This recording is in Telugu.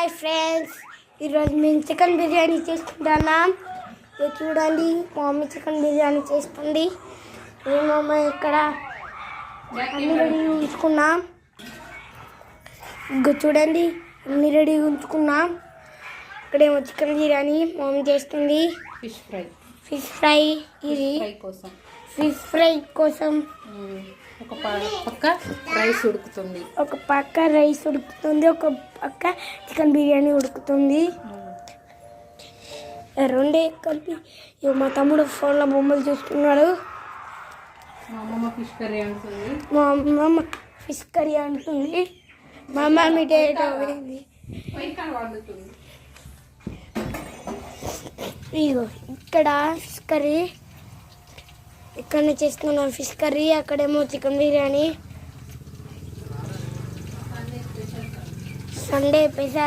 హాయ్ ఫ్రెండ్స్, ఈరోజు మేము చికెన్ బిర్యానీ చేసుకుంటున్నాం. ఇది చూడండి, మా మమ్మీ చికెన్ బిర్యానీ చేస్తుంది. మేము మమ్మీ ఇక్కడ అన్ని రెడీ ఉంచుకున్నాం. ఇంకా చూడండి, అన్ని రెడీ ఉంచుకున్నాం. ఇక్కడేమో చికెన్ బిర్యానీ మా మమ్మీ చేస్తుంది. ఫిష్ ఫ్రై ఇది ఫిష్ ఫ్రై కోసం ఒక పక్క రైస్ ఉడుకుతుంది, ఒక పక్క చికెన్ బిర్యానీ ఉడుకుతుంది. రెండే కలిపి మా తమ్ముడు ఫోన్లో బొమ్మలు చూస్తున్నాడు. మా అమ్మమ్మ ఫిష్ కర్రీ అంటుంది. మా అమ్మ మీ డేట్ అయింది. ఇగో ఇక్కడ ఫిష్ కర్రీ, ఇక్కడనే చేస్తున్నాం ఫిష్ కర్రీ. అక్కడేమో చికెన్ బిర్యానీ. Sunday special